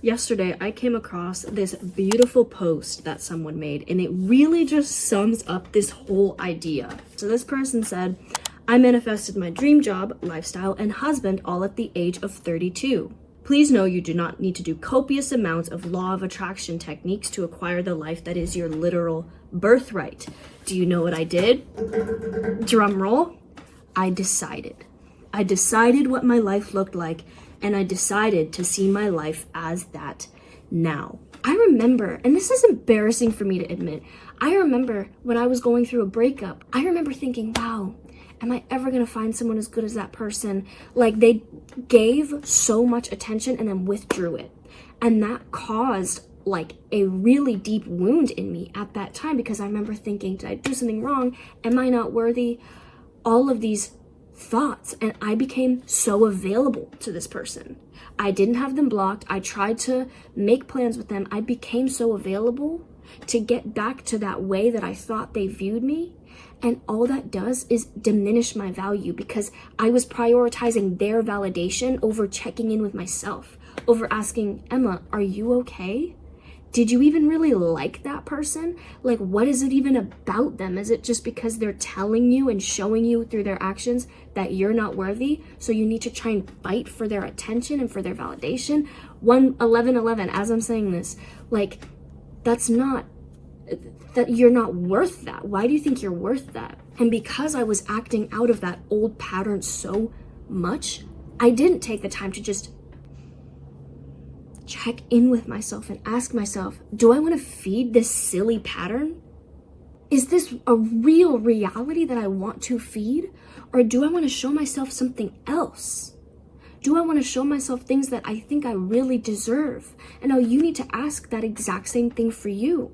Yesterday, I came across this beautiful post that someone made, and it really just sums up this whole idea. So this person said, I manifested my dream job, lifestyle, and husband all at the age of 32. Please know you do not need to do copious amounts of law of attraction techniques to acquire the life that is your literal birthright. Do you know what I did? Drum roll. I decided what my life looked like, and I decided to see my life as that now. I remember, and this is embarrassing for me to admit, I remember when I was going through a breakup, I remember thinking, wow, am I ever gonna find someone as good as that person? Like, they gave so much attention and then withdrew it. And that caused like a really deep wound in me at that time, because I remember thinking, did I do something wrong? Am I not worthy? All of these thoughts, and I became so available to this person. I didn't have them blocked. I tried to make plans with them. I became so available to get back to that way that I thought they viewed me. And all that does is diminish my value, because I was prioritizing their validation over checking in with myself, over asking, Emma, are you okay? Did you even really like that person? Like, what is it even about them? Is it just because they're telling you and showing you through their actions that you're not worthy? So you need to try and fight for their attention and for their validation? 11:11, as I'm saying this, like, that's not, that you're not worth that. Why do you think you're worth that? And because I was acting out of that old pattern so much, I didn't take the time to just check in with myself and ask myself, do I want to feed this silly pattern? Is this a real reality that I want to feed? Or do I want to show myself something else? Do I want to show myself things that I think I really deserve? And now you need to ask that exact same thing for you.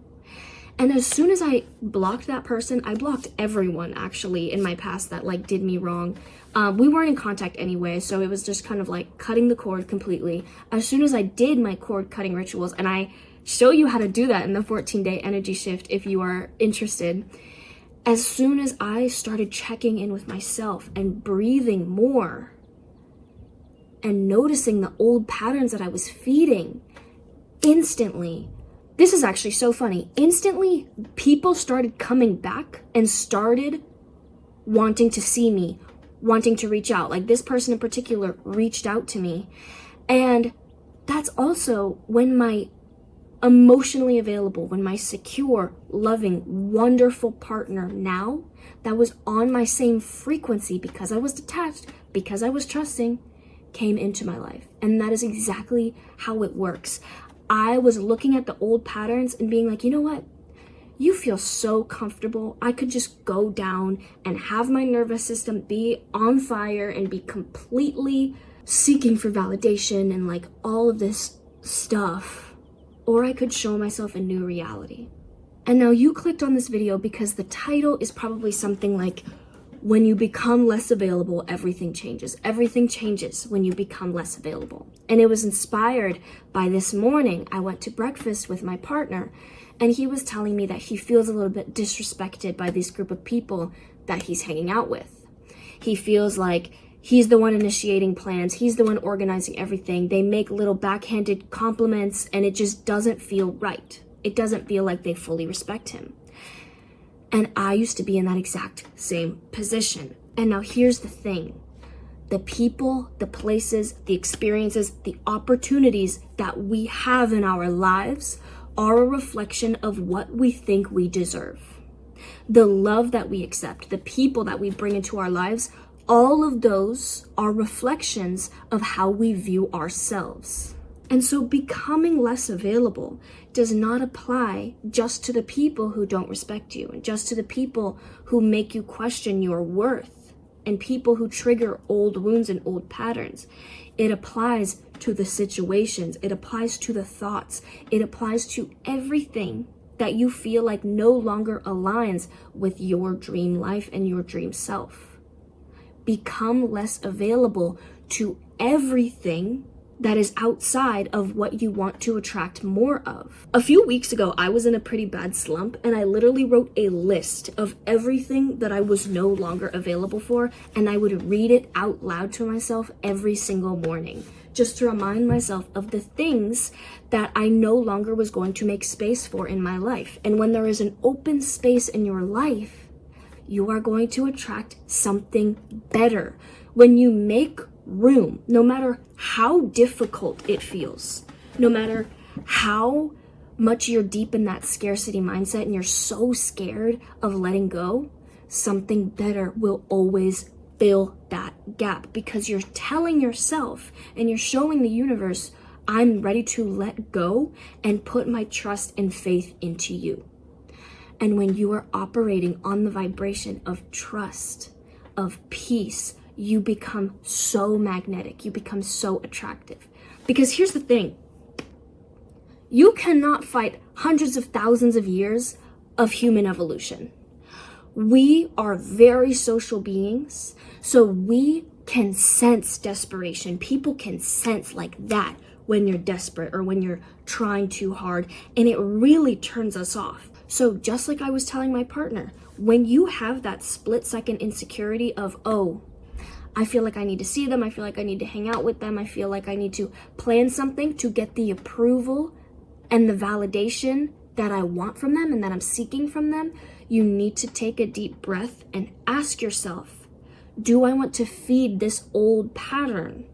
And as soon as I blocked that person, I blocked everyone actually in my past that like did me wrong. We weren't in contact anyway, so it was just kind of like cutting the cord completely. As soon as I did my cord cutting rituals, and I show you how to do that in the 14-day energy shift if you are interested. As soon as I started checking in with myself and breathing more and noticing the old patterns that I was feeding, instantly, this is actually so funny, instantly people started coming back and started wanting to see me, wanting to reach out. Like, this person in particular reached out to me. And that's also when my emotionally available, when my secure, loving, wonderful partner now, that was on my same frequency because I was detached, because I was trusting, came into my life. And that is exactly how it works. I was looking at the old patterns and being like, you know what? You feel so comfortable. I could just go down and have my nervous system be on fire and be completely seeking for validation and like all of this stuff. Or I could show myself a new reality. And now you clicked on this video because the title is probably something like, when you become less available, everything changes. Everything changes when you become less available. And it was inspired by this morning. I went to breakfast with my partner, and he was telling me that he feels a little bit disrespected by this group of people that he's hanging out with. He feels like he's the one initiating plans. He's the one organizing everything. They make little backhanded compliments, and it just doesn't feel right. It doesn't feel like they fully respect him. And I used to be in that exact same position. And now here's the thing. The people, the places, the experiences, the opportunities that we have in our lives are a reflection of what we think we deserve. The love that we accept, the people that we bring into our lives, all of those are reflections of how we view ourselves. And so becoming less available does not apply just to the people who don't respect you, and just to the people who make you question your worth, and people who trigger old wounds and old patterns. It applies to the situations, it applies to the thoughts, it applies to everything that you feel like no longer aligns with your dream life and your dream self. Become less available to everything that is outside of what you want to attract more of. A few weeks ago, I was in a pretty bad slump, and I literally wrote a list of everything that I was no longer available for, and I would read it out loud to myself every single morning, just to remind myself of the things that I no longer was going to make space for in my life. And when there is an open space in your life, you are going to attract something better. When you make room, no matter how difficult it feels, no matter how much you're deep in that scarcity mindset and you're so scared of letting go, something better will always fill that gap, because you're telling yourself and you're showing the universe, I'm ready to let go and put my trust and faith into you. And when you are operating on the vibration of trust, of peace, you become so magnetic, you become so attractive. Because here's the thing, you cannot fight hundreds of thousands of years of human evolution. We are very social beings, so we can sense desperation. People can sense like that when you're desperate or when you're trying too hard, and it really turns us off. So just like I was telling my partner, when you have that split-second insecurity of, oh, I feel like I need to see them, I feel like I need to hang out with them, I feel like I need to plan something to get the approval and the validation that I want from them and that I'm seeking from them, you need to take a deep breath and ask yourself, do I want to feed this old pattern?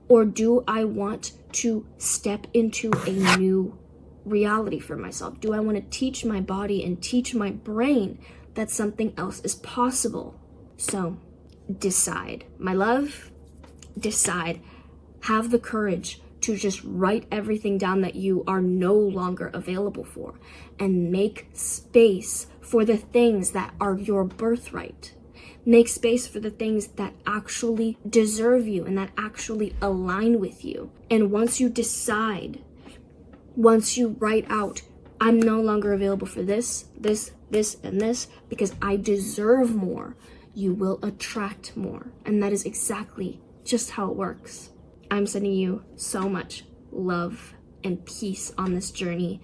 Or do I want to step into a new reality for myself? Do I want to teach my body and teach my brain that something else is possible? So decide, my love, decide. Have the courage to just write everything down that you are no longer available for, and make space for the things that are your birthright. Make space for the things that actually deserve you and that actually align with you. And once you decide, once you write out, I'm no longer available for this, and this, because I deserve more, you will attract more. And that is exactly just how it works. I'm sending you so much love and peace on this journey.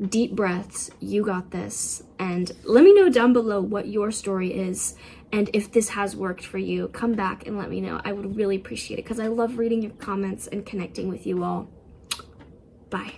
Deep breaths, you got this. And let me know down below what your story is. And if this has worked for you, come back and let me know. I would really appreciate it, because I love reading your comments and connecting with you all. Bye.